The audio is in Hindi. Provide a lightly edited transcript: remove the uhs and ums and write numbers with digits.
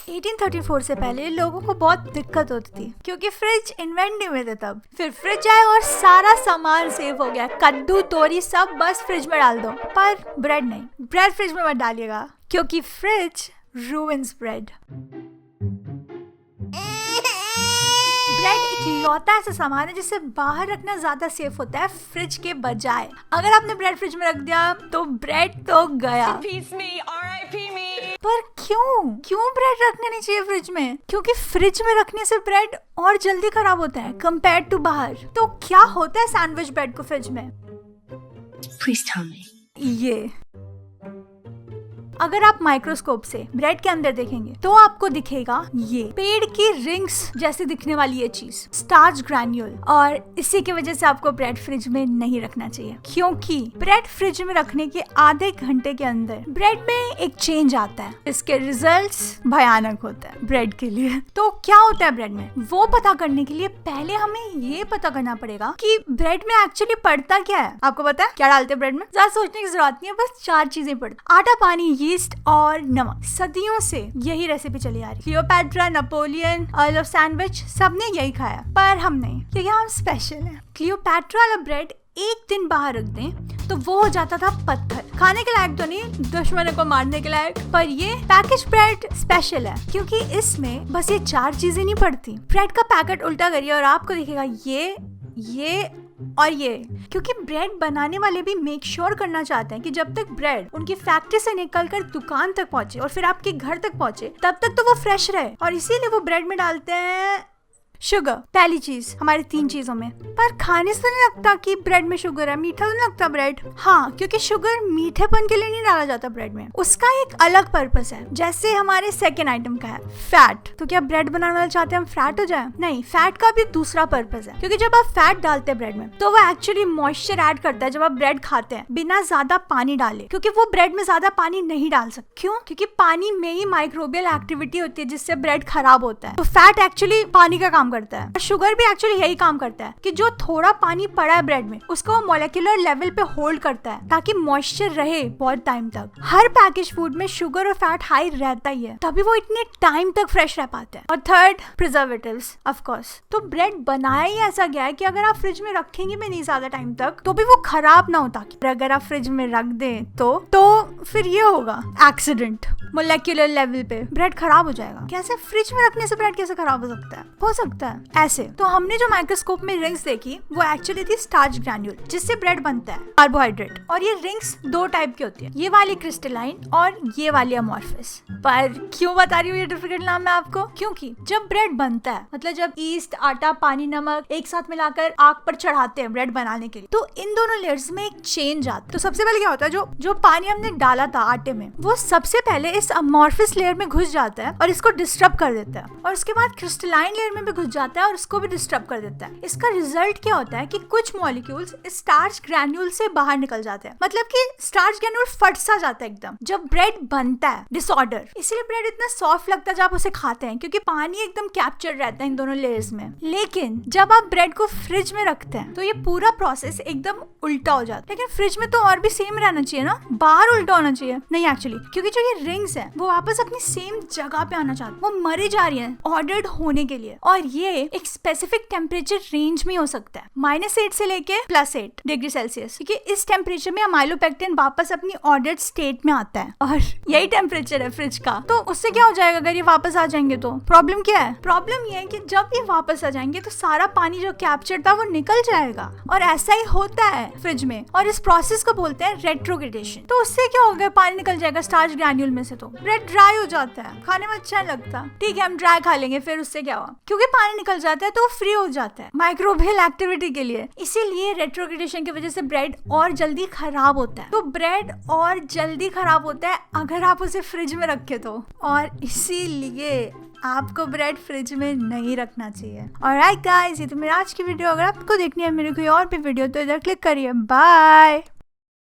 1834 से पहले लोगों को बहुत दिक्कत होती थी क्योंकि फ्रिज इन्वेंट नहीं हुए थे तब। फिर फ्रिज आया और सारा सामान सेव हो गया, कद्दू तोरी सब बस फ्रिज में डाल दो, पर ब्रेड नहीं। ब्रेड फ्रिज में मत डालिएगा क्योंकि फ्रिज रूइंस ब्रेड। ब्रेड इकलौता ऐसा सामान है जिसे बाहर रखना ज्यादा सेफ होता है फ्रिज के बजाय। अगर आपने ब्रेड फ्रिज में रख दिया तो ब्रेड तो गया। पर क्यों ब्रेड रखना नहीं चाहिए फ्रिज में? क्योंकि फ्रिज में रखने से ब्रेड और जल्दी खराब होता है कंपेयर टू बाहर। तो क्या होता है सैंडविच ब्रेड को फ्रिज में? Please tell me. ये अगर आप माइक्रोस्कोप से ब्रेड के अंदर देखेंगे तो आपको दिखेगा ये पेड़ की रिंग्स जैसी दिखने वाली ये चीज, स्टार्च ग्रैन्यूल। और इसी की वजह से आपको ब्रेड फ्रिज में नहीं रखना चाहिए क्योंकि ब्रेड फ्रिज में रखने के आधे घंटे के अंदर ब्रेड में एक चेंज आता है। इसके रिजल्ट्स भयानक होते हैं ब्रेड के लिए। तो क्या होता है ब्रेड में, वो पता करने के लिए पहले हमें ये पता करना पड़ेगा कि ब्रेड में एक्चुअली पड़ता क्या है। आपको पता है क्या डालते हैं ब्रेड में? ज्यादा सोचने की जरूरत नहीं है, बस 4 चीजें पड़ती: आटा, पानी, यीस्ट और नमक। सदियों से यही रेसिपी चली आ रही। Cleopatra, Napoleon, earl of sandwich सबने यही खाया, पर हम नहीं, क्योंकि हम स्पेशल हैं। क्लियोपैट्रा वाला ब्रेड एक दिन बाहर रख दें तो वो हो जाता था पत्थर, खाने के लायक तो नहीं, दुश्मनों को मारने के लायक। पर ये पैकेज ब्रेड स्पेशल है क्योंकि इसमें बस ये 4 चीजें नहीं पड़ती। ब्रेड का पैकेट उल्टा करिए और आपको दिखेगा ये और ये, क्योंकि ब्रेड बनाने वाले भी मेक श्योर करना चाहते हैं कि जब तक ब्रेड उनकी फैक्ट्री से निकलकर दुकान तक पहुंचे और फिर आपके घर तक पहुंचे तब तक तो वो फ्रेश रहे। और इसीलिए वो ब्रेड में डालते हैं शुगर, पहली चीज हमारी 3 चीजों में। पर खाने से नहीं लगता कि ब्रेड में शुगर है, मीठा नहीं लगता ब्रेड। हाँ, क्योंकि शुगर मीठेपन के लिए नहीं डाला जाता ब्रेड में, उसका एक अलग पर्पस है। जैसे हमारे सेकेंड आइटम का है फैट। तो क्या ब्रेड बनाने वाले चाहते हैं हम फैट हो जाए? नहीं, फैट का भी दूसरा पर्पस है क्योंकि जब आप फैट डालते हैं ब्रेड में तो वो एक्चुअली मॉइस्चर ऐड करता है जब आप ब्रेड खाते हैं बिना ज्यादा पानी डाले, क्योंकि वो ब्रेड में ज्यादा पानी नहीं डाल सकते। क्यों? क्योंकि पानी में ही माइक्रोबियल एक्टिविटी होती है जिससे ब्रेड खराब होता है। तो फैट एक्चुअली पानी का काम करता है। शुगर भी एक्चुअली यही काम करता है कि जो थोड़ा पानी पड़ा है ब्रेड में उसको वो मॉलिक्यूलर लेवल पे होल्ड करता है ताकि मॉइस्चर रहे बहुत टाइम तक। हर पैकेज फूड में शुगर और फैट हाई रहता ही है, तभी वो इतने टाइम तक फ्रेश रह पाते हैं। और थर्ड, प्रिजर्वेटिव्स ऑफ कोर्स। तो ब्रेड बनाया ही ऐसा गया है कि अगर आप फ्रिज में रखेंगे भी नहीं ज्यादा टाइम तक तो भी वो खराब ना होता। अगर आप फ्रिज में रख दें तो फिर ये होगा एक्सीडेंट, मॉलिक्यूलर लेवल पे ब्रेड खराब हो जाएगा। कैसे? फ्रिज में रखने से ब्रेड कैसे खराब हो सकता है? हो सकता है ऐसे। तो हमने जो माइक्रोस्कोप में रिंग्स देखी वो एक्चुअली थी स्टार्च ग्रैन्यूल जिससे ब्रेड बनता है, कार्बोहाइड्रेट। और ये रिंग्स 2 टाइप की होती है, ये वाली क्रिस्टलाइन और ये वाली अमॉर्फस। पर क्यों बता रही हूँ ये डिफिकल्ट नाम है आपको? क्योंकि जब ब्रेड बनता है, मतलब जब ईस्ट, आटा, पानी, नमक एक साथ मिलाकर आग पर चढ़ाते हैं ब्रेड बनाने के लिए, तो इन दोनों लेयर्स में एक चेंज आता है। तो सबसे पहले क्या होता है, जो पानी हमने डाला था आटे में वो सबसे पहले इस अमॉर्फस लेयर में घुस जाता है और इसको डिस्टर्ब कर देता है, और उसके बाद क्रिस्टलाइन लेयर में भी घुस जाता है और उसको भी डिस्टर्ब कर देता है। इसका रिजल्ट क्या होता है कि कुछ मॉलिक्यूल्स स्टार्च ग्रैन्यूल से बाहर निकल जाते हैं, मतलब कि स्टार्च ग्रैन्यूल फट सा जाता है एकदम जब ब्रेड बनता है, डिसऑर्डर। इसलिए ब्रेड इतना सॉफ्ट लगता है जब आप उसे खाते हैं क्योंकि पानी एकदम कैप्चर रहता है इन दोनों लेयर्स में। लेकिन जब आप ब्रेड को फ्रिज में रखते हैं तो ये पूरा प्रोसेस एकदम उल्टा हो जाता है। लेकिन फ्रिज में तो और भी सेम रहना चाहिए ना, बाहर उल्टा होना चाहिए नहीं एक्चुअली, क्योंकि जो ये रिंग्स है वो वापस अपनी सेम जगह पे आना चाहती है, वो मरी जा रही है ऑर्डर्ड होने के लिए। और ये एक स्पेसिफिक टेम्परेचर रेंज में हो सकता है, -8 से लेके +8 डिग्री सेल्सियस, क्योंकि इस टेम्परेचर में अमाइलोपेक्टिन वापस अपनी ऑर्डर्ड स्टेट में आता है और यही टेम्परेचर है फ्रिज का। तो उससे क्या हो जाएगा अगर ये वापस आ जाएंगे तो? प्रॉब्लम क्या है? प्रॉब्लम ये है कि जब ये वापस आ जाएंगे तो सारा पानी जो कैप्चर था वो निकल जाएगा, और ऐसा ही होता है फ्रिज में, और इस प्रोसेस को बोलते हैं रेट्रोग्रेडेशन। तो उससे क्या होगा, पानी निकल जाएगा स्टार्च ग्रैन्यूल में से, तो ब्रेड ड्राई हो जाता है, खाने में अच्छा लगता। ठीक है, हम ड्राई खा लेंगे, फिर उससे क्या हुआ? क्योंकि पानी निकल जाता है तो फ्री हो जाता है माइक्रोबियल एक्टिविटी के लिए। इसीलिए रेट्रोग्रेडेशन की वजह से ब्रेड और जल्दी खराब होता है। तो ब्रेड और जल्दी खराब होता है अगर आप उसे फ्रिज में रखे तो, और इसीलिए आपको ब्रेड फ्रिज में नहीं रखना चाहिए। ऑलराइट गाइस, ये तो मेरा आज की वीडियो। अगर आपको देखनी है मेरी कोई और भी वीडियो तो इधर क्लिक करिए। बाय।